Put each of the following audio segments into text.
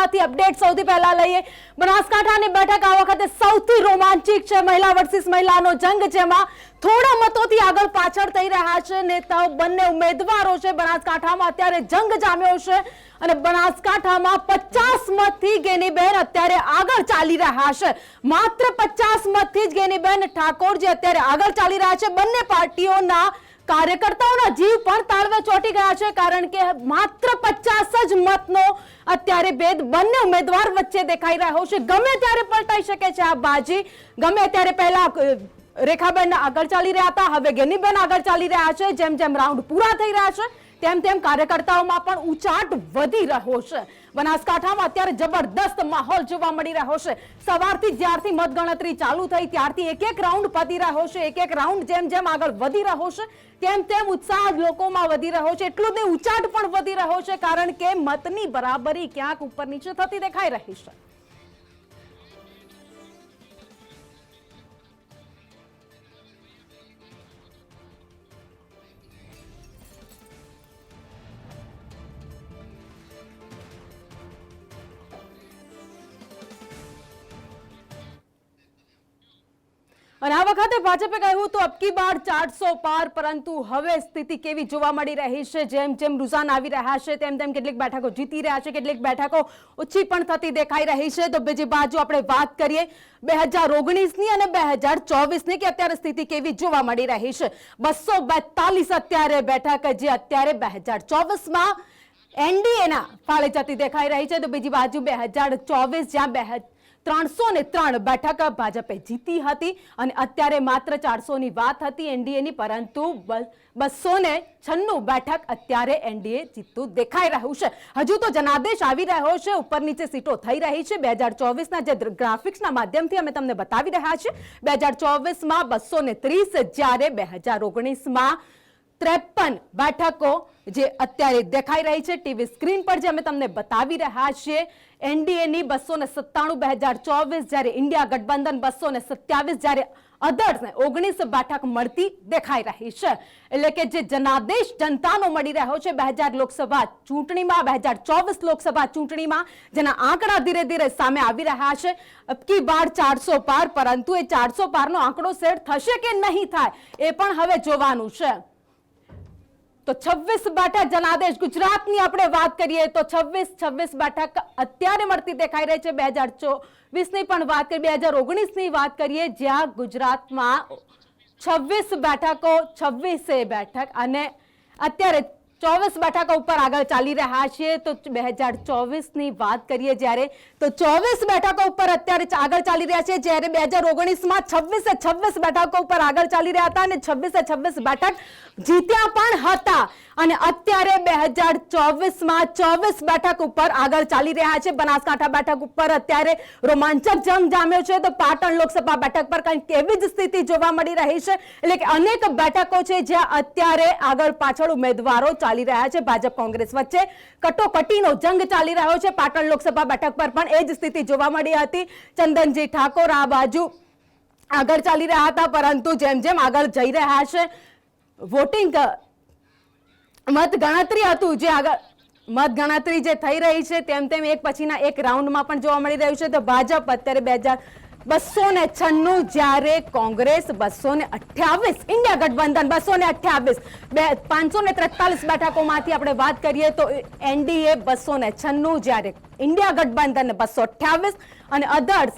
બનાસકાંઠામાંથી update સૌથી પહેલા લઈએ। બનાસકાંઠાની બેઠક આ વખતે સૌથી રોમાંચિક છે। મહિલા વર્સિસ મહિલાનો જંગ, જેમાં થોડા મતોથી આગળ પાછળ થઈ રહ્યા છે નેતાઓ, બંને ઉમેદવારો છે। બનાસકાંઠામાં અત્યારે જંગ જામ્યો છે અને બનાસકાંઠામાં 50 મતથી ગેનીબેન અત્યારે આગળ ચાલી રહ્યા છે। માત્ર 50 મતથી જ ગેનીબેન ઠાકોર જે અત્યારે આગળ ચાલી રહ્યા છે। બંને પાર્ટીઓના કાર્યકર્તાઓના જીવ પણ તાળવે ચોંટી ગયા છે, કારણ કે માત્ર 50 જ મતનો અત્યારે ભેદ બંને ઉમેદવાર વચ્ચે દેખાઈ રહ્યો છે। ગમે ત્યારે પલટાઈ શકે છે આ બાજી। ગમે ત્યારે પહેલા રેખાબેન આગળ ચાલી રહ્યા હતા, હવે ગેનીબેન આગળ ચાલી રહ્યા છે। જેમ જેમ રાઉન્ડ પૂરા થઈ રહ્યા છે તેમ તેમ કાર્યકર્તાઓમાં પણ ઉચાટ વધી રહ્યો છે। બનાસકાંઠામાં અત્યારે જબરદસ્ત માહોલ જોવા મળી રહ્યો છે। સવારથી જ્યારથી મતગણતરી ચાલુ થઈ ત્યારથી એક એક રાઉન્ડ પતી રહ્યો છે। એક એક રાઉન્ડ જેમ જેમ આગળ વધી રહ્યો છે તેમ તેમ ઉત્સાહ લોકોમાં વધી રહ્યો છે। એટલું જ ઉચાટ પણ વધી રહ્યો છે, કારણ કે મતની બરાબરી ક્યાંક ઉપર નીચે થતી દેખાઈ રહી છે। અને આ વખતે ભાજપે કહ્યું તો અબકી બાર 400 પાર, પરંતુ હવે સ્થિતિ કેવી જોવા મળી રહી છે? જેમ જેમ રૂઝાન આવી રહ્યા છે તેમ તેમ કેટલીક બેઠકો જીતી રહ્યા છે, કેટલીક બેઠકો ઓછી પણ થતી દેખાઈ રહી છે। તો બીજી બાજુ આપણે વાત કરીએ 2019ની અને 2024ની કે અત્યારે સ્થિતિ કેવી જોવા મળી રહી છે। 242 અત્યારે બેઠક જે અત્યારે 2024માં એનડીએના ફાળે જતી દેખાઈ રહી છે। તો બીજી બાજુ 2024 જ્યાં 303 બેઠક ભાજપે જીતી હતી અને અત્યારે માત્ર 400ની વાત હતી એનડીએની, પરંતુ 296 બેઠક અત્યારે એનડીએ જીતતું દેખાઈ રહ્યું છે। હજુ તો જનાદેશ આવી રહ્યો છે, ઉપર નીચે સીટો થઈ રહી છે। 2024ના જે ગ્રાફિક્સના માધ્યમથી અમે તમને બતાવી રહ્યા છીએ, 2024માં 230, જ્યારે 2019માં 53 બેઠકો જે અત્યારે દેખાઈ રહી છે ટીવી સ્ક્રીન પર, જે અમે તમને બતાવી રહ્યા છીએ। એનડીએની 297 2024, જ્યારે ઇન્ડિયા ગઠબંધન 227, જ્યારે અધર્સને 19 બેઠક મળતી દેખાઈ રહી છે। એટલે કે જે જનાદેશ જનતાનો મળી રહ્યો છે 2000 લોકસભા ચૂંટણીમાં, 2024 લોકસભા ચૂંટણીમાં, જેના આંકડા ધીરે ધીરે સામે આવી રહ્યા છે। અબકી બાર 400 પાર, પરંતુ એ 400 પારનો આંકડો સેટ થશે કે નહીં થાય એ પણ હવે જોવાનું છે। તો 26 બેઠક જનાદેશ ગુજરાતની આપણે વાત કરીએ તો 26 બેઠક અત્યારે મળતી દેખાઈ રહી છે। 2024ની પણ વાત કરીએ, 2019ની વાત કરીએ, જ્યાં ગુજરાતમાં 26 બેઠકો, 26 બેઠક અને અત્યારે 24 બેઠકો ઉપર આગળ ચાલી રહ્યા છીએ। તો 2024ની વાત કરીએ જ્યારે, તો 24 બેઠકો ઉપર અત્યારે આગળ ચાલી રહ્યા છે, જ્યારે 2019માં 26 બેઠકો ઉપર આગળ ચાલી રહ્યા હતા અને 26 બેઠક જીત્યા પણ હતા। અને અત્યારે 2024માં 24 બેઠક ઉપર આગળ ચાલી રહ્યા છે। બનાસકાંઠા બેઠક ઉપર અત્યારે રોમાંચક જંગ જામ્યો છે। તો પાટણ લોકસભા બેઠક પર કંઈક કેવી જ સ્થિતિ જોવા મળી રહી છે, એટલે કે અનેક બેઠકો છે જ્યાં અત્યારે આગળ પાછળ ઉમેદવારો ચાલી રહ્યા છે। ભાજપ કોંગ્રેસ વચ્ચે કટોકટીનો જંગ ચાલી રહ્યો છે। પાટણ લોકસભા બેઠક પર પણ એ જ સ્થિતિ જોવા મળી હતી। ચંદનજી ઠાકોર આ બાજુ આગળ ચાલી રહ્યા હતા, પરંતુ જેમ જેમ આગળ જઈ રહ્યા છે વોટિંગ મતગણતરી હતું, જે આગળ મતગણતરી જે થઈ રહી છે તેમ તેમ એક પછીના એક રાઉન્ડમાં પણ જોવા મળી રહ્યું છે। તો ભાજપ અત્યારે 296, જ્યારે કોંગ્રેસ 228, ઇન્ડિયા ગઠબંધન 228, 543 બેઠકોમાંથી આપણે વાત કરીએ તો એનડીએ 296, જ્યારે ઇન્ડિયા ગઠબંધન 228 અને અધર્સ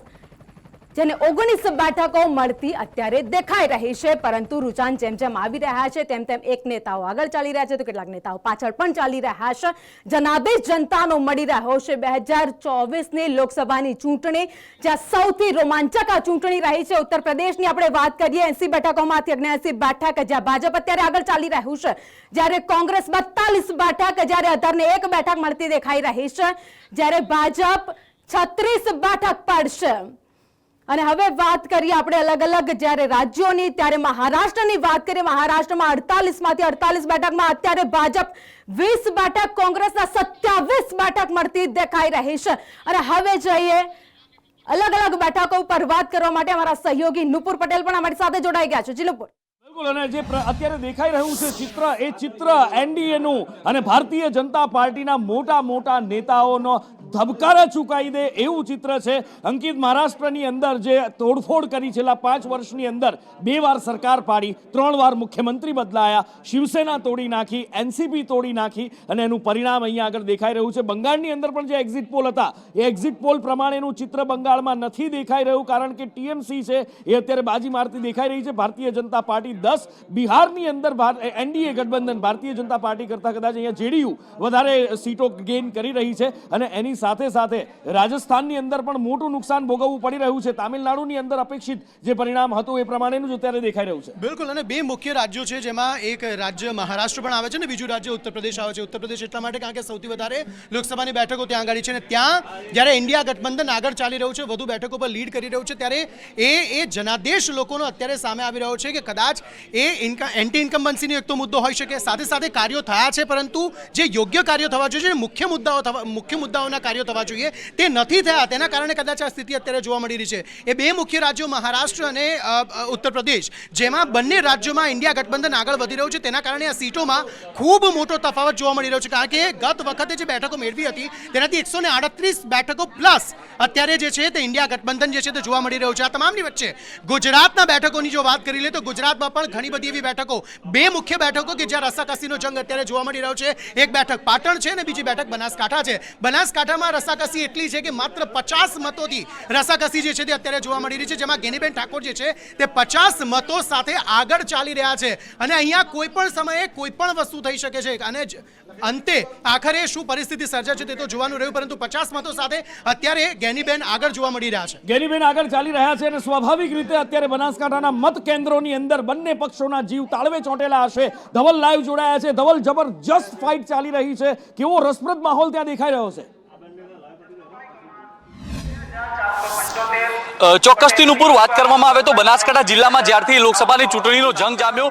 જેને 19 બેઠકો મળતી અત્યારે દેખાઈ રહી છે। પરંતુ રૂઝાન જેમ જેમ આવી રહ્યા છે તેમ તેમ એક નેતાઓ આગળ ચાલી રહ્યા છે તો કેટલાક નેતાઓ પાછળ પણ ચાલી રહ્યા છે। જનાદેશ જનતાનો મળી રહ્યો છે 2024ની લોકસભાની ચૂંટણી, જ્યાં સૌથી રોમાંચક આ ચૂંટણી રહી છે। ઉત્તર પ્રદેશની આપણે વાત કરીએ, 80 બેઠકોમાંથી 79 બેઠક જ્યાં ભાજપ અત્યારે આગળ ચાલી રહ્યું છે, જ્યારે કોંગ્રેસ 42 બેઠક, જ્યારે અધરને 1 બેઠક મળતી દેખાઈ રહી છે, જ્યારે ભાજપ 36 બેઠક પડશે। અને હવે વાત કરીએ આપણે અલગ અલગ જ્યારે રાજ્યોની, ત્યારે મહારાષ્ટ્રની વાત કરીએ। મહારાષ્ટ્રમાં 48માંથી 48 બેઠકમાં અત્યારે ભાજપ 20 બેઠક, કોંગ્રેસના 27 બેઠક મળતી દેખાઈ રહી છે। અને હવે જઈએ અલગ અલગ બેઠકો ઉપર વાત કરવા માટે અમારા સહયોગી નુપુર પટેલ પણ અમારી સાથે જોડાઈ ગયા છે। જી નુપુર। બિલકુલ, અને જે અત્યારે દેખાઈ રહ્યું છે ચિત્ર, એ ચિત્ર એનડીએનું અને ભારતીય જનતા પાર્ટીના મોટા મોટા નેતાઓનો ધબકારા ચૂકાવી દે એવું ચિત્ર છે. અંકિત, મહારાષ્ટ્રની અંદર જે તોડફોડ કરી છેલ્લા 5 વર્ષની અંદર 2 વાર સરકાર પાડી, 3 વાર મુખ્યમંત્રી બદલાયા, શિવસેના તોડી નાખી, એનસીપી તોડી નાખી અને એનું પરિણામ અહીંયા આગળ દેખાઈ રહ્યું છે. બંગાળની અંદર પણ જે એક્ઝિટ પોલ હતા એ એક્ઝિટ પોલ પ્રમાણેનું ચિત્ર બંગાળમાં નથી દેખાઈ રહ્યું, કારણ કે ટીએમસી છે એ અત્યારે બાજી મારતી દેખાઈ રહી છે. ભારતીય જનતા પાર્ટી 10, બિહારની અંદર એનડીએ ગઠબંધન ભારતીય જનતા પાર્ટી કરતાં કદાચ અહીંયા જેડીયુ વધારે સીટો ગેઇન કરી રહી છે અને એની સાથે સાથે રાજસ્થાનની અંદર પણ મોટું નુકસાન ભોગવવું પડી રહ્યું છે. તામિલનાડુની અંદર અપેક્ષિત જે પરિણામ હતું એ પ્રમાણેનું જ અત્યારે દેખાઈ રહ્યું છે. બિલકુલ, અને 2 મુખ્ય રાજ્યો છે જેમાં એક રાજ્ય મહારાષ્ટ્ર પણ આવે છે અને બીજું રાજ્ય ઉત્તર પ્રદેશ આવે છે. ઉત્તર પ્રદેશ એટલા માટે કારણ કે સૌથી વધારે લોકસભાની બેઠકો ત્યાં આગળ છે અને ત્યાં જ્યારે ઇન્ડિયા ગઠબંધન આગળ ચાલી રહ્યું છે, વધુ બેઠકો પર લીડ કરી રહ્યું છે, ત્યારે એ જનાદેશ લોકોનો અત્યારે સામે આવી રહ્યો છે કે કદાચ એ એન્ટી ઇન્કમ્બન્સીનો એક તો મુદ્દો હોઈ શકે, સાથે સાથે કાર્યો થયા છે પરંતુ જે યોગ્ય કાર્યો થવા જોઈએ, મુખ્ય મુદ્દાઓના કાર્યો થવા જોઈએ તે નથી થયા. તેના કારણે કદાચ આ સ્થિતિ અત્યારે જોવા મળી રહી છે. એ 2 મુખ્ય રાજ્યો મહારાષ્ટ્ર અને ઉત્તર પ્રદેશ, જેમાં બંને રાજ્યોમાં ઇન્ડિયા ગઠબંધન આગળ વધી રહ્યું છે, તેના કારણે આ સીટોમાં ખૂબ મોટો તફાવત જોવા મળી રહ્યો છે. કારણ કે ગત વખતે જે બેઠકો મેળવી હતી તેનાથી 138 બેઠકો પ્લસ અત્યારે જે છે તે ઇન્ડિયા ગઠબંધન જે છે તે જોવા મળી રહ્યું છે. આ તમામની વચ્ચે ગુજરાતના બેઠકોની જો વાત કરી લે તો ગુજરાતમાં પણ ઘણી બધી એવી બેઠકો, 2 મુખ્ય બેઠકો કે જ્યાં રસાકસીનો જંગ અત્યારે જોવા મળી રહ્યો છે. એક બેઠક પાટણ છે અને બીજી બેઠક બનાસકાંઠા છે. બનાસકાંઠામાં રસાકસી એટલી છે કે માત્ર 50 મતોથી રસાકસી જે છે તે અત્યારે જોવા મળી રહી છે, જેમાં ગેનીબેન ઠાકોર જે છે તે 50 મતો સાથે આગળ ચાલી રહ્યા છે અને અહીંયા કોઈ પણ સમયે કોઈ પણ વસ્તુ થઈ શકે છે અને અંતે આખરે શું પરિસ્થિતિ સર્જાશે તે તો જોવાનું રહ્યું, પરંતુ 50 મતો સાથે અત્યારે ગેનીબેન આગળ જોવા મળી રહ્યા છે. ગેનીબેન આગળ ચાલી રહ્યા છે અને સ્વાભાવિક રીતે અત્યારે બનાસકાંઠાના મત કેન્દ્રોની અંદર બંને પક્ષોના જીવ તાળવે ચોંટેલા હશે. ધવલ લાઈવ જોડાયા છે. ધવલ, જબરજસ્ત ફાઇટ ચાલી રહી છે. કેવો રસપ્રદ માહોલ ત્યાં દેખાઈ રહ્યો છે? ચોક્કસથી નુપુર વાત કરવામાં આવે તો બનાસકાંઠા જિલ્લામાં જ્યારથી લોકસભાની ચૂંટણીનો જંગ જામ્યો,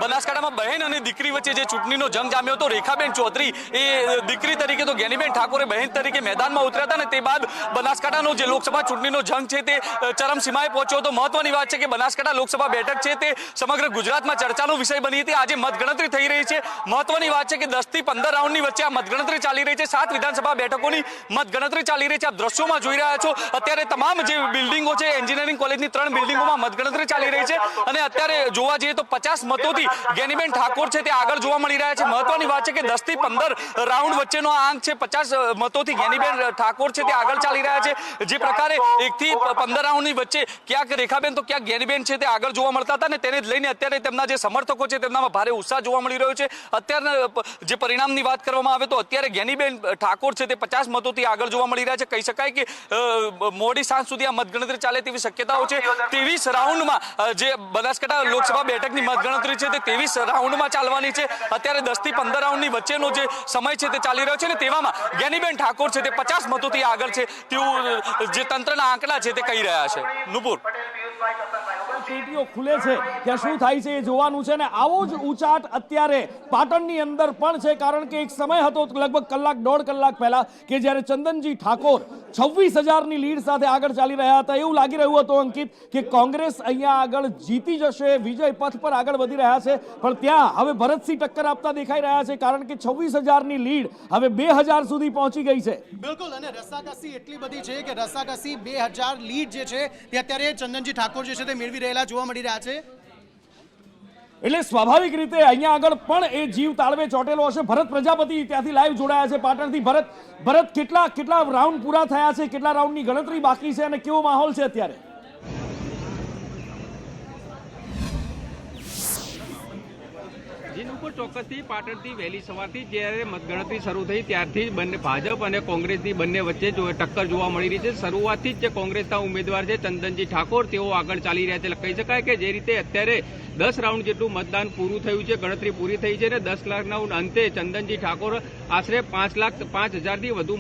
બનાસકાંઠામાં બહેન અને દીકરી વચ્ચે જે ચૂંટણીનો જંગ જામ્યો તો રેખાબેન ચૌધરી એ દીકરી તરીકે તો ગેનીબેન ઠાકોરે બહેન તરીકે મેદાનમાં ઉતર્યા હતા અને તે બાદ બનાસકાંઠાનો જે લોકસભા ચૂંટણીનો જંગ છે તે ચરમસીમાએ પહોંચ્યો હતો. મહત્વની વાત છે કે બનાસકાંઠા લોકસભા બેઠક છે તે સમગ્ર ગુજરાતમાં ચર્ચાનો વિષય બની હતી. આજે મતગણતરી થઈ રહી છે. મહત્વની વાત છે કે 10 થી 15 રાઉન્ડની વચ્ચે આ મતગણતરી ચાલી રહી છે. 7 વિધાનસભા બેઠકોની મતગણતરી ચાલી રહી છે. આપ દ્રશ્યોમાં જોઈ રહ્યા છો અત્યારે તમામ જે બિલ્ડિંગો છે, એન્જિનિયરિંગ કોલેજની 3 બિલ્ડિંગોમાં મતગણતરી ચાલી રહી છે અને અત્યારે જોવા જઈએ તો 50 મતોથી ગેનીબેન ઠાકોર છે તે આગળ જોવા મળી રહ્યા છે. મહત્વની વાત છે કે 10 થી 15 રાઉન્ડ વચ્ચેનો આ આંક છે. 50 મતોથી ગેનીબેન ઠાકોર છે તે આગળ ચાલી રહ્યા છે. જે પ્રકારે 1 થી 15 રાઉન્ડની વચ્ચે ક્યાંક રેખાબેન તો ક્યાંક ગેનીબેન છે તે આગળ જોવા મળતા હતા અને તેને જ લઈને અત્યારે તેમના જે સમર્થકો છે તેમનામાં ભારે ઉત્સાહ જોવા મળી રહ્યો છે. અત્યારના જે પરિણામની વાત કરવામાં આવે તો અત્યારે ગેનીબેન ઠાકોર છે તે 50 મતોથી આગળ જોવા મળી રહ્યા છે. કહી શકાય કે મોડી સાંજ સુધી આ મતગણતરી ચાલે તેવી શક્યતાઓ છે. 23 રાઉન્ડમાં જે બનાસકાંઠા લોકસભા બેઠકની મતગણતરી છે તે 23 રાઉન્ડમાં ચાલવાની છે. અત્યારે 10 થી 15 રાઉન્ડની વચ્ચેનો જે સમય છે તે ચાલી રહ્યો છે અને તેવામાં ગેનીબેન ઠાકોર છે તે 50 મતોથી આગળ છે તેવું જે તંત્રના આંકડા છે તે કહી રહ્યા છે. નુપુર, પેટીઓ ખુલે છે ત્યાં શું થાય છે એ જોવાનું છે અને આવો જ ઉચાટ અત્યારે પાટણની અંદર પણ છે, કારણ કે એક સમય હતો લગભગ કલાક 1.5 કલાક પહેલા કે જ્યારે ચંદનજી ઠાકોર 26,000ની લીડ સાથે આગળ ચાલી રહ્યા હતા. એવું લાગી રહ્યું હતું અંકિત કે કોંગ્રેસ અહીંયા આગળ જીતી જશે, વિજય પથ પર આગળ વધી રહ્યા છે, પણ ત્યાં હવે ભરતસિંહ ટક્કર આપતા દેખાઈ રહ્યા છે, કારણ કે 26,000ની લીડ હવે 2,000 સુધી પહોંચી ગઈ છે. બિલકુલ, અને રસાકસી એટલી બધી છે કે રસાકસી 2,000 લીડ જે છે તે અત્યારે ચંદનજી ઠાકોર જે છે તે મેળવી રહેલા જોવા મળી રહ્યા છે. એટલે સ્વાભાવિક રીતે અહીંયા આગળ પણ એ જીવ તાળવે ચોટેલો હશે. ભરત પ્રજાપતિ ત્યાંથી લાઈવ જોડાયા છે પાટણથી. ભરત, કેટલા રાઉન્ડ પૂરા થયા છે, કેટલા રાઉન્ડની ગણતરી બાકી છે અને કેવો માહોલ છે અત્યારે? ઉપર ચોક્કસથી પાટણથી વહેલી સવારથી જ્યારે મતગણતરી શરૂ થઈ ત્યારથી બંને ભાજપ અને કોંગ્રેસની બંને વચ્ચે ટક્કર જોવા મળી રહી છે. શરૂઆતથી જ જે કોંગ્રેસના ઉમેદવાર છે ચંદનજી ઠાકોર તેઓ આગળ ચાલી રહ્યા છે. એટલે કહી શકાય કે જે રીતે અત્યારે 10 રાઉન્ડ જેટલું મતદાન પૂરું થયું છે, ગણતરી પૂરી થઈ છે અને 10 લાખના અંતે ચંદનજી ઠાકોર આશરે 5,05,000થી વધુ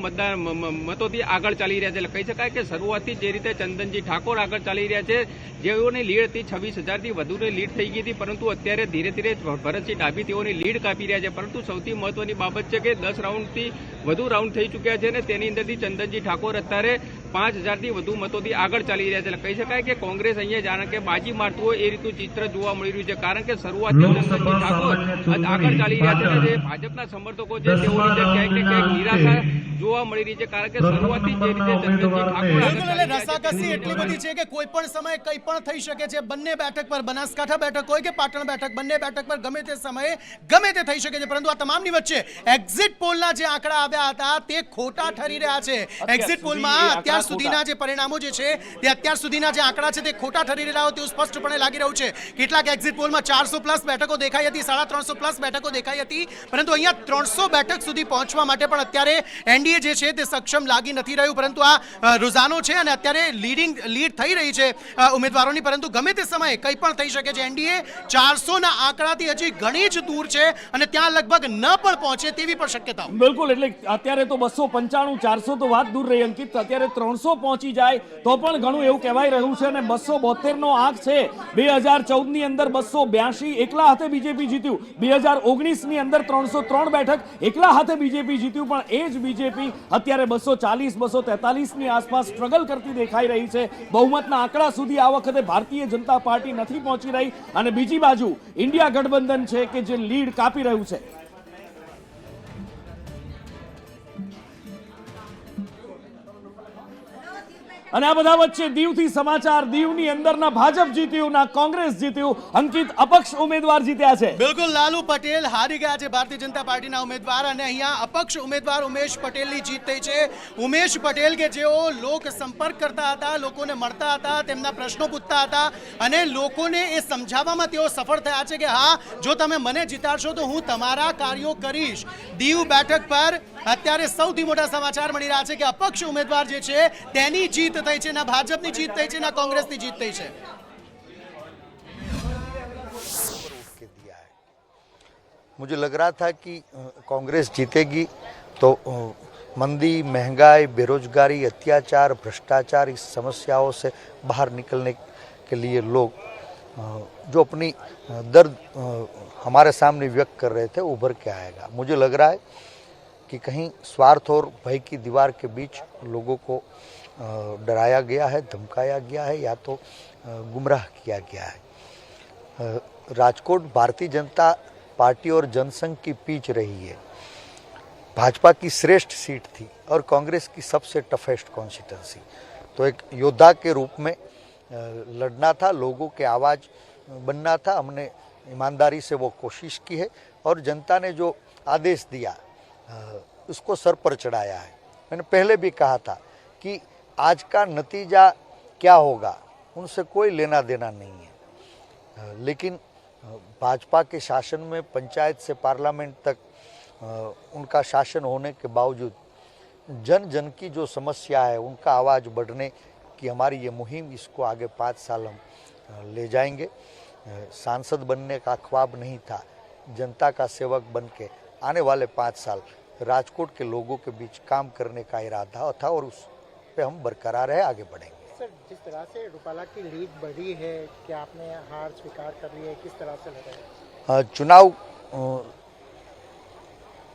મતોથી આગળ ચાલી રહ્યા છે. એટલે કહી શકાય કે શરૂઆતથી જે રીતે ચંદનજી ઠાકોર આગળ ચાલી રહ્યા છે, જેઓની લીડ હતી 26,000થી વધુની લીડ થઈ ગઈ હતી, પરંતુ અત્યારે ધીરે ધીરે ભરતસિંહ ડાભી તેઓની લીડ કાપી રહ્યા છે. પરંતુ સૌથી મહત્વની બાબત છે કે 10 રાઉન્ડથી વધુ રાઉન્ડ થઈ ચૂક્યા છે અને તેની અંદરથી ચંદનજી ઠાકોર અત્યારે 5000થી વધુ મતોથી આગળ ચાલી રહ્યા છે. એટલે કહી શકાય કે કોંગ્રેસ અહીંયા જાણે કે બાજી મારતું હોય એ રીતનું ચિત્ર જોવા મળી રહ્યું છે, કારણ કે શરૂઆતથી ચંદનજી ઠાકોર આગળ ચાલી રહ્યા છે અને જે ભાજપના સમર્થકો છે તેઓની અંદર ક્યાંક ને ક્યાંક નિરાશા જોવા મળી રહી છે, કારણ કે શરૂઆતથી જે રીતે ચંદનજી ઠાકોર આગળ બિલકુલ, ચાલી એટલે રહ્યા છે રસાકસી એટલી બધી છે કે કોઈ પણ સમયે કંઈ પણ થઈ શકે છે. બંને બેઠક પર, બનાસકાંઠા બેઠક હોય કે પાટણ બેઠક, બંને બેઠક પર ગમે તે સમયે ગમે તે થઈ શકે છે. પરંતુ આ તમામની વચ્ચે એક્ઝિટ પોલના જે આંકડા આવ્યા હતા તે ખોટા ઠરી રહ્યા છે. એક્ઝિટ પોલમાં અત્યાર સુધીના જે પરિણામો જે છે તે અત્યાર સુધીના જે આંકડા છે તે ખોટા ઠરી રહ્યા હોય તેવું સ્પષ્ટપણે લાગી રહ્યું છે. કેટલાક એક્ઝિટ પોલમાં 400+ બેઠકો દેખાઈ હતી, 350+ બેઠકો દેખાઈ હતી, પરંતુ અહીંયા 300 બેઠક સુધી પહોંચવા માટે પણ અત્યારે એનડીએ જે છે તે સક્ષમ લાગી નથી રહ્યું. પરંતુ આ રૂઝાનો છે અને અત્યારે લીડ થઈ રહી છે ઉમેદવારોની, પરંતુ ગમે તે સમયે કંઈ પણ થઈ શકે છે. એનડીએ 400ના આંકડાથી હજી ઘણી જ દૂર છે અને ત્યાં લગભગ ન પણ પહોંચે તેવી પણ શક્યતા. બિલકુલ, એટલે અત્યારે તો 295 400 તો વાત દૂર રહી અંકિત, અત્યારે 300 પહોંચી જાય તો પણ ઘણું એવું કહેવાય રહ્યું છે. અને 272 નો આંક છે. 2014 ની અંદર 282 એકલા હાથે બીજેપી જીત્યું, 2019 ની અંદર 303 બેઠક એકલા હાથે બીજેપી જીત્યું, પણ એ જ બીજેપી અત્યારે 240 243 ની આસપાસ સ્ટ્રગલ કરતી દેખાઈ રહી છે. બહુમતના આંકડા સુધી આ વખતે ભારતીય જનતા પાર્ટી નથી પહોંચી રહી અને બીજી બાજુ ઇન્ડિયા ગઠબંધન છે કે જે લીડ કાપી રહ્યું છે. અને આ બધા વચ્ચે દીવથી સમાચાર, દીવની અંદરના ભાજપ જીત્યું, ના કોંગ્રેસ જીત્યું, અંકિત અપક્ષ ઉમેદવાર જીત્યા છે. બિલકુલ, લાલુ પટેલ હારી ગયા છે ભારતીય જનતા પાર્ટીના ઉમેદવાર, અને અહીંયા અપક્ષ ઉમેદવાર ઉમેશ પટેલની જીત થઈ છે. ઉમેશ પટેલ કે જેઓ લોક સંપર્ક કરતા હતા, લોકોને મળતા હતા, તેમના પ્રશ્નો પૂછતા હતા અને લોકોને એ સમજાવવામાં તેઓ સફળ થયા છે કે હા, જો તમે મને જીતાડશો તો હું તમારા કાર્યો કરીશ. દીવ બેઠક પર અત્યારે સૌથી મોટા સમાચાર મળી રહ્યા છે કે અપક્ષ ઉમેદવાર જે છે તેની જીત થઈ છે, ના ભાજપની જીત થઈ છે, ના કોંગ્રેસની જીત થઈ છે. मुझे लग रहा था कि कांग्रेस जीतेगी तो मंदी, महंगाई, बेरोजगारी, अत्याचार, भ्रष्टाचार, इस समस्याओं से बाहर निकलने के लिए लोग जो अपनी दर्द हमारे सामने व्यक्त कर रहे थे उभर के आएगा. मुझे लग रहा है कि कहीं स्वार्थ और भय की दीवार के बीच लोगों को डराया गया है, धमकाया गया है या तो गुमराह किया गया है. राजकोट भारतीय जनता पार्टी और जनसंघ की पीच रही है. भाजपा की श्रेष्ठ सीट थी और कांग्रेस की सबसे टफेस्ट कॉन्स्टिट्यूंसी. तो एक योद्धा के रूप में लड़ना था, लोगों के आवाज़ बनना था. हमने ईमानदारी से वो कोशिश की है और जनता ने जो आदेश दिया उसको सर पर चढ़ाया है. मैंने पहले भी कहा था कि आज का नतीजा क्या होगा उनसे कोई लेना देना नहीं है, लेकिन भाजपा के शासन में पंचायत से पार्लियामेंट तक उनका शासन होने के बावजूद जन जन की जो समस्या है उनका आवाज़ बढ़ने की हमारी ये मुहिम, इसको आगे 5 साल हम ले जाएंगे. सांसद बनने का ख्वाब नहीं था, जनता का सेवक बन के आने वाले 5 साल राजकोट के लोगों के बीच काम करने का इरादा था और उस पे हम बरकरार है, आगे बढ़ेंगे. सर, जिस तरह से रूपाला की लीड बढ़ी है, क्या आपने हार स्वीकार कर ली है, किस तरह से लगा? चुनाव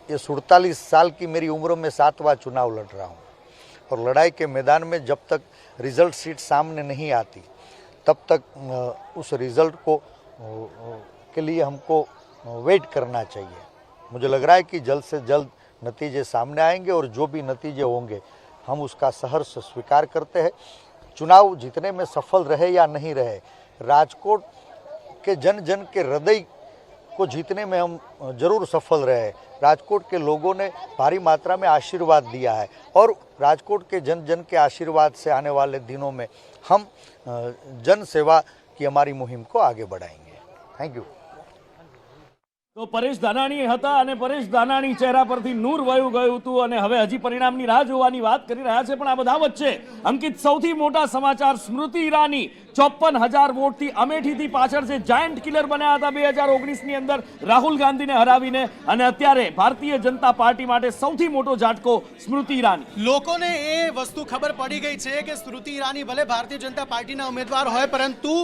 ये 47 साल की मेरी उम्र में 7वां चुनाव लड़ रहा हूँ और लड़ाई के मैदान में जब तक रिजल्ट शीट सामने नहीं आती तब तक उस रिजल्ट को के लिए हमको वेट करना चाहिए. मुझे लग रहा है कि जल्द से जल्द नतीजे सामने आएंगे और जो भी नतीजे होंगे हम उसका सहर्ष स्वीकार करते हैं. चुनाव जीतने में सफल रहे या नहीं रहे, राजकोट के जन जन के हृदय को जीतने में हम जरूर सफल रहे. राजकोट के लोगों ने भारी मात्रा में आशीर्वाद दिया है और राजकोट के जन जन के आशीर्वाद से आने वाले दिनों में हम जन सेवा की हमारी मुहिम को आगे बढ़ाएंगे. Thank you. તો પરેશ ધાનાણી હતા અને પરેશ ધાનાણી ચહેરા પરથી નૂર વયું ગયું હતું અને હવે હજી પરિણામની રાહ જોવાની વાત કરી રહ્યા છે. પણ આ બધા વચ્ચે અંકિત સૌથી મોટા સમાચાર, સ્મૃતિ ઈરાની 54,000 વોટથી અમેઠીથી પાછળ છે. જાયન્ટ કિલર બન્યા હતા 2019ની અંદર રાહુલ ગાંધીને હરાવીને, અને અત્યારે ભારતીય જનતા પાર્ટી માટે સૌથી મોટો ઝાટકો સ્મૃતિ ઈરાની. લોકોને એ વસ્તુ ખબર પડી ગઈ છે કે સ્મૃતિ ઈરાની ભલે ભારતીય જનતા પાર્ટીના ઉમેદવાર હોય, પરંતુ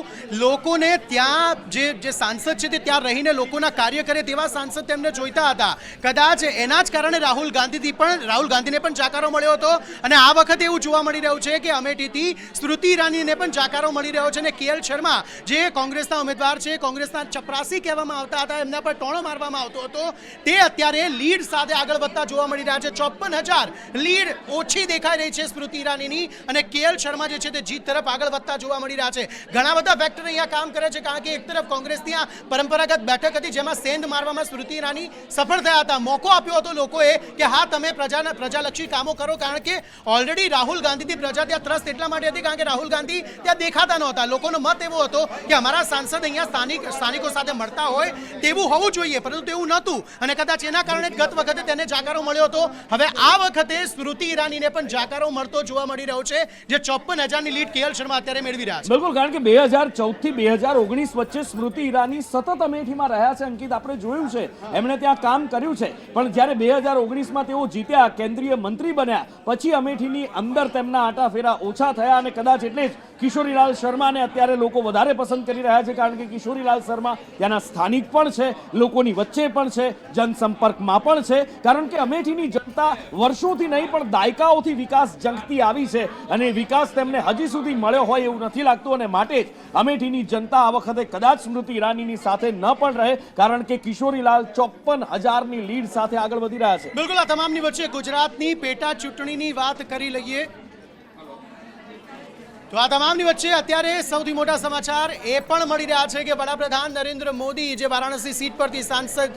લોકોને ત્યાં જે સાંસદ છે તે ત્યાં રહીને લોકોના કાર્ય કરે તેવા સાંસદ તેમને જોઈતા હતા. કદાચ એના જ કારણે રાહુલ ગાંધીને પણ જાકારો મળ્યો હતો, અને આ વખતે એવું જોવા મળી રહ્યું છે કે અમેઠીથી સ્મૃતિ ઈરાનીને પણ જાકારો મળી રહ્યો છે. અને KL શર્મા જે કોંગ્રેસના ઉમેદવાર છે, કોંગ્રેસના ચપરાસી કહેવામાં આવતા હતા, એમના પર ટોણો મારવામાં આવતો હતો, તે અત્યારે લીડ સાથે આગળ વધતા જોવા મળી રહ્યા છે. 54,000 લીડ ઓછી દેખાઈ રહી છે સ્મૃતિ ઈરાનીની, અને KL શર્મા જે છે તે જીત તરફ આગળ વધતા જોવા મળી રહ્યા છે. ઘણા બધા ફેક્ટર અહીંયા કામ કરે છે, કારણ કે એક તરફ કોંગ્રેસની આ પરંપરાગત બેઠક હતી જેમાં સેંધ મારવામાં સ્મૃતિ ઈરાની સફળ થયા હતા. મોકો આપ્યો હતો લોકોએ કે હા, તમે પ્રજાલક્ષી કામો કરો, કારણ કે ઓલરેડી રાહુલ ગાંધીથી પ્રજા ત્યાં ત્રસ્ત એટલા માટે હતી કારણ કે રાહુલ ગાંધી ત્યાં દેખાતા નહોતા. લોકોનો મત એવો હતો કે અમારા સાંસદ અહીંયા સ્થાનિકો સાથે મળતા હોય તેવું હોવું જોઈએ, પરંતુ તેવું નહોતું, અને કદાચ એના કારણે ગત વખતે તેને જાકારો મળ્યો હતો. હવે આ વખતે સ્મૃતિ ઈરાનીને પણ જાકારો મળતો જોવા મળી રહ્યો છે, જે 54,000ની લીડ KL શર્મા અત્યારે મેળવી રહ્યા છે. બિલકુલ, કારણ કે 2014 થી 2019 વચ્ચે સ્મૃતિ ઈરાની સતત અમેઠીમાં રહ્યા છે. અંકિત, આપણે જોયું છે એમણે ત્યાં કામ કર્યું છે, પણ જ્યારે 2019માં તેઓ જીત્યા, કેન્દ્રીય મંત્રી બન્યા, પછી અમેઠીની અંદર તેમના આંટાફેરા ઓછા થયા, અને કદાચ એટલે જ કિશોરીલાલ શર્માને અત્યારે લોકો વધારે પસંદ કરી રહ્યા છે, કારણ કે કિશોરીલાલ શર્મા ત્યાંના સ્થાનિક પણ છે, લોકોની વચ્ચે પણ છે, જનસંપર્કમાં પણ છે, કારણ કે અમેઠીની જનતા વર્ષોથી નહીં પણ દાયકાઓથી વિકાસ જંગતી આવી છે, અને વિકાસ તેમને હજી સુધી મળ્યો હોય એવું નથી લાગતું, અને માટે જ અમેઠીની જનતા આ વખતે કદાચ સ્મૃતિ ઈરાનીની સાથે ન પણ રહે, કારણ કે કિશોરીલાલ 54,000ની લીડ સાથે આગળ વધી રહ્યા છે. બિલકુલ, આ તમામની વચ્ચે ગુજરાતની પેટા ચૂંટણીની વાત કરી લઈએ તો આ તમામની વચ્ચે અત્યારે સૌથી મોટા સમાચાર એ પણ મળી રહ્યા છે કે વડાપ્રધાન નરેન્દ્ર મોદી જે વારાણસી સીટ પરથી સાંસદ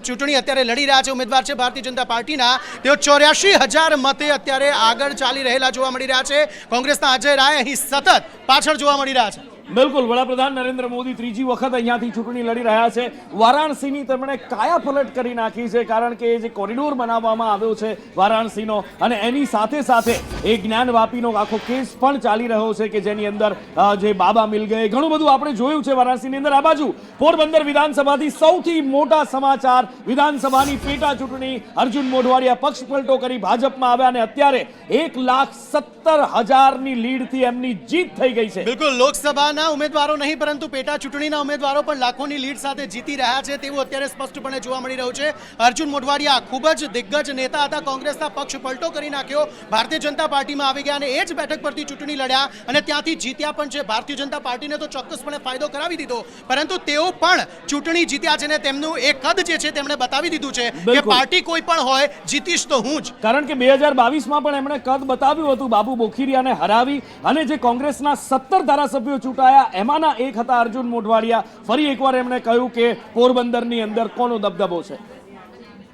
ચૂંટણી અત્યારે લડી રહ્યા છે, ઉમેદવાર છે ભારતીય જનતા પાર્ટીના, તેઓ 84,000 મતે અત્યારે આગળ ચાલી રહેલા જોવા મળી રહ્યા છે. કોંગ્રેસના અજય રાય અહીં સતત પાછળ જોવા મળી રહ્યા છે. બિલકુલ, વડાપ્રધાન નરેન્દ્ર મોદી ત્રીજી વખત અહીંયાથી ચૂંટણી લડી રહ્યા છે. વારાણસીની તેમણે કાયાપલટ કરી નાખી છે, કારણ કે જે કોરિડોર બનાવવામાં આવ્યો છે વારાણસીનો, અને એની સાથે સાથે એ જ્ઞાનવાપીનો આખો કેસ પણ ચાલી રહ્યો છે, કે જેની અંદર જે બાબા મિલ ગયે, ઘણું બધું આપણે જોયું છે વારાણસીની અંદર. આ બાજુ પોરબંદર વિધાનસભાથી સૌથી મોટા સમાચાર, વિધાનસભાની પેટા ચૂંટણી, અર્જુન મોઢવાડિયા પક્ષ પલટો કરી ભાજપમાં આવ્યા, અને અત્યારે 1,70,000ની લીડથી એમની જીત થઈ ગઈ છે. બિલકુલ, લોકસભાના ઉમેદવારો નહીં પરંતુ પેટા ચૂંટણીના ઉમેદવારો પણ લાખોની લીડ સાથે જીતી રહ્યા છે તેવું અત્યારે સ્પષ્ટપણે જોવા મળી રહ્યું છે. અર્જુન મોઢવાડિયા ખૂબ જ દિગ્ગજ નેતા હતા, કોંગ્રેસના પક્ષ પલટો કરી નાખ્યો, ભારતીય જનતા પાર્ટીમાં આવી ગયા, અને એ જ બેઠક પરથી ચૂંટણી લડ્યા અને ત્યાંથી જીત્યા પણ છે. ભારતીય જનતા પાર્ટીને તો ચોક્કસપણે ફાયદો કરાવી દીધો, પરંતુ તેઓ પણ ચૂંટણી જીત્યા છે, ને તેમનું એ કદ જે છે તેમણે બતાવી દીધું છે કે પાર્ટી કોઈ પણ હોય, જીતીશ તો હું જ. કારણ કે 2022માં પણ એમણે કદ બતાવ્યું હતું, બાબુ બોખીરિયાને હરાવી, અને જે કોંગ્રેસના 17 ધારાસભ્યો ચૂંટાયા એમાંના એક હતા અર્જુન મોઢવાડિયા. ફરી એકવાર એમણે કહ્યું કે પોરબંદરની અંદર કોનો દબદબો છે.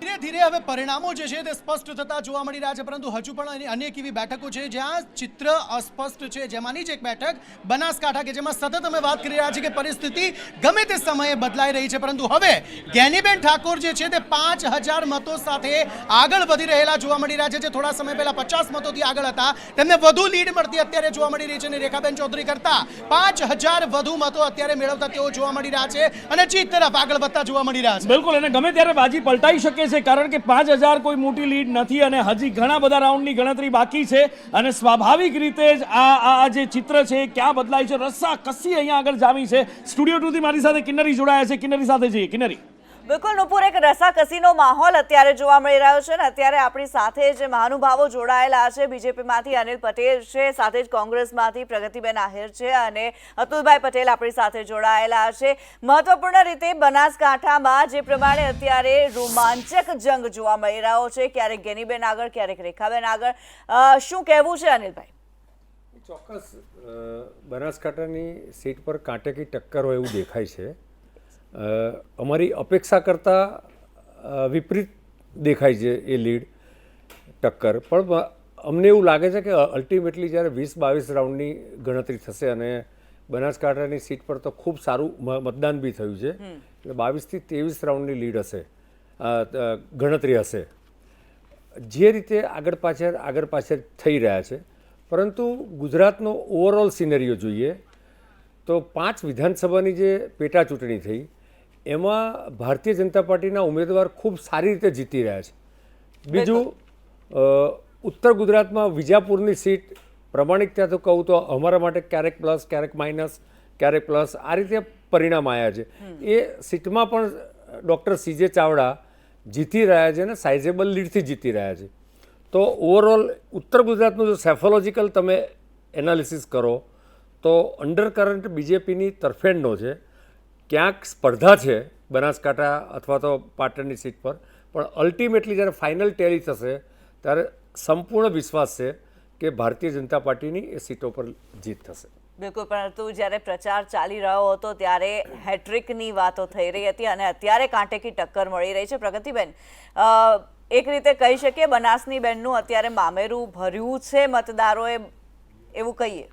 ધીરે ધીરે હવે પરિણામો જે છે તે સ્પષ્ટ થતા જોવા મળી રહ્યા છે, પરંતુ હજુ પણ અનેક એવી બેઠકો છે જ્યાં ચિત્ર અસ્પષ્ટ છે. જેમાંની જ એક બેઠક બનાસકાંઠા, કે જેમાં સતત અમે વાત કરી રહ્યા છીએ કે પરિસ્થિતિ ગમે તે સમયે બદલાઈ રહી છે, પરંતુ હવે જ્ઞાનીબેન ઠાકોર જે છે તે 5,000 મતો સાથે આગળ વધી રહેલા જોવા મળી રહ્યા છે. જે થોડા સમય પહેલા 50 મતોથી આગળ હતા, તેમને વધુ લીડ મળતી અત્યારે જોવા મળી રહી છે, અને રેખાબેન ચૌધરી કરતા 5,000 વધુ મતો અત્યારે મેળવતા તેઓ જોવા મળી રહ્યા છે, અને જીત તરફ આગળ વધતા જોવા મળી રહ્યા છે. બિલકુલ, અને ગમે ત્યારે બાજી પલટાઈ શકે છે, કારણ કે 5,000 કોઈ મોટી લીડ નથી, અને હજી ઘણા બધા રાઉન્ડની ગણતરી બાકી છે, અને સ્વાભાવિક રીતે જ આ જે ચિત્ર છે ક્યાં બદલાય છે. રસ્સા કસી અહીંયા આગળ જામી છે. સ્ટુડિયો 2 થી મારી સાથે કિન્નરી જોડાયા છે, કિન્નરી સાથે જઈએ. કિન્નરી, બિલકુલ નુપુર, એક રસાકસીનો માહોલ અત્યારે જોવા મળી રહ્યો છે, ને અત્યારે આપણી સાથે જે મહાનુભાવો જોડાયેલા છે, બીજેપીમાંથી અનિલ પટેલ છે, સાથે જ કોંગ્રેસમાંથી પ્રગતિબેન આહિર છે, અને અતુલભાઈ પટેલ આપણી સાથે જોડાયેલા છે. મહત્વપૂર્ણ રીતે બનાસકાંઠામાં જે પ્રમાણે અત્યારે રોમાંચક જંગ જોવા મળી રહ્યો છે, ક્યારેક ગેનીબેન આગળ, ક્યારેક રેખાબેન આગળ, શું કહેવું છે અનિલભાઈ? ચોક્કસ બનાસકાંઠાની સીટ પર કાંટેકી ટક્કર હોય એવું દેખાય છે. અમારી અપેક્ષા કરતાં વિપરીત દેખાય છે એ લીડ ટક્કર, પણ અમને એવું લાગે છે કે અલ્ટિમેટલી જ્યારે 20-22 રાઉન્ડની ગણતરી થશે, અને બનાસકાંઠાની સીટ પર તો ખૂબ સારું મતદાન બી થયું છે, એટલે 22 થી 23 રાઉન્ડની લીડ હશે, ગણતરી હશે. જે રીતે આગળ પાછળ થઈ રહ્યા છે, પરંતુ ગુજરાતનો ઓવરઓલ સિનેરિયો જોઈએ તો 5 વિધાનસભાની જે પેટા ચૂંટણી થઈ એમાં ભારતીય જનતા પાર્ટીના ઉમેદવાર ખૂબ સારી રીતે જીતી રહ્યા છે. બીજું ઉત્તર ગુજરાતમાં વિજાપુરની સીટ પ્રમાણિકતાથી કહું તો અમારા માટે ક્યારેક પ્લસ ક્યારેક માઇનસ ક્યારેક પ્લસ આ રીતે પરિણામ આવ્યા છે. એ સીટમાં પણ ડૉક્ટર CJ ચાવડા જીતી રહ્યા છે અને સાઇઝેબલ લીડથી જીતી રહ્યા છે. તો ઓવરઓલ ઉત્તર ગુજરાતનું જો સેફોલોજીકલ તમે એનાલિસિસ કરો તો અંડરકરન્ટ બીજેપીની તરફેણનો છે. ક્યાંક સ્પર્ધા છે બનાસકાંઠા અથવા તો પાટણની સીટ પર, પણ અલ્ટિમેટલી જ્યારે ફાઇનલ ટેલી થશે ત્યારે સંપૂર્ણ વિશ્વાસ છે કે ભારતીય જનતા પાર્ટીની એ સીટો પર જીત થશે. બિલકુલ, પરંતુ જ્યારે પ્રચાર ચાલી રહ્યો હતો ત્યારે હેટ્રિકની વાતો થઈ રહી હતી અને અત્યારે કાંટેકી ટક્કર મળી રહી છે. પ્રગતિબેન, એક રીતે કહી શકીએ બનાસની બેનનું અત્યારે મામેરું ભર્યું છે મતદારોએ, એવું કહીએ?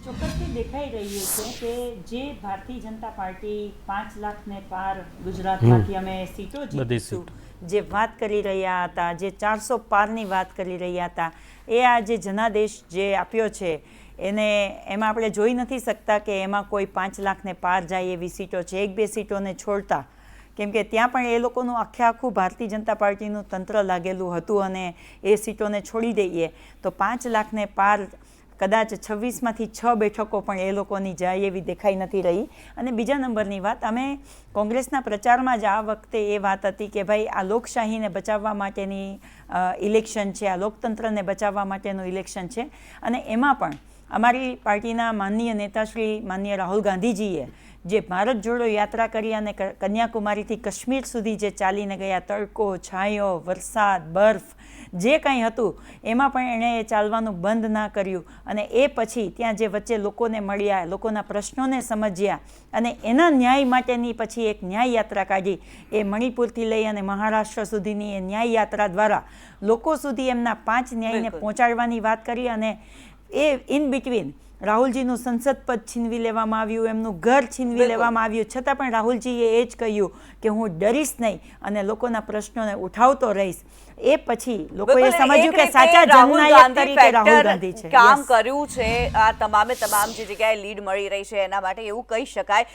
ચોક્કસથી દેખાઈ રહ્યું છે કે જે ભારતીય જનતા પાર્ટી 5 લાખને પાર ગુજરાતમાંથી અમે સીટો જીતીશું જે વાત કરી રહ્યા હતા, જે 400 પારની વાત કરી રહ્યા હતા, એ આ જે જનાદેશ જે આપ્યો છે એને એમાં આપણે જોઈ નથી શકતા કે એમાં કોઈ 5 લાખને પાર જાય એવી સીટો છે. 1-2 સીટોને છોડતા, કેમ કે ત્યાં પણ એ લોકોનું આખું ભારતીય જનતા પાર્ટીનું તંત્ર લાગેલું હતું અને એ સીટોને છોડી દઈએ તો 5 લાખને પાર કદાચ 26માંથી 6 બેઠકો પણ એ લોકોની જાય એવી દેખાઈ નથી રહી. અને બીજા નંબરની વાત, અમે કોંગ્રેસના પ્રચારમાં જ આ વખતે એ વાત હતી કે ભાઈ આ લોકશાહીને બચાવવા માટેની ઇલેક્શન છે, આ લોકતંત્રને બચાવવા માટેનું ઇલેક્શન છે. અને એમાં પણ અમારી પાર્ટીના માનનીય નેતાશ્રી માનનીય રાહુલ ગાંધીજીએ જે ભારત જોડો યાત્રા કરી અને કન્યાકુમારીથી કાશ્મીર સુધી જે ચાલીને ગયા, તડકો, છાંયો, વરસાદ, બરફ જે કંઈ હતું એમાં પણ એણે ચાલવાનું બંધ ના કર્યું અને એ પછી ત્યાં જે વચ્ચે લોકોને મળ્યા, લોકોના પ્રશ્નોને સમજ્યા અને એના ન્યાય માટેની પછી એક ન્યાય યાત્રા કાઢી. એ મણિપુરથી લઈ અને મહારાષ્ટ્ર સુધીની એ ન્યાય યાત્રા દ્વારા લોકો સુધી એમના 5 ન્યાયને પહોંચાડવાની વાત કરી અને એ ઇન બિટવીન રાહુલજીનું સંસદ પદ છીનવી લેવામાં આવ્યું, એમનું ઘર છીનવી લેવામાં આવ્યું, છતાં પણ રાહુલજીએ એ જ કહ્યું કે હું ડરીશ નહીં અને લોકોના પ્રશ્નોને ઉઠાવતો રહીશ. એ પછી લોકોએ સમજ્યું કે સાચા જનનાયક તરીકે રાહુલ ગાંધી છે. કામ કર્યું છે આ તમામ જે જગ્યાએ લીડ મળી રહી છે એના માટે એવું કહી શકાય.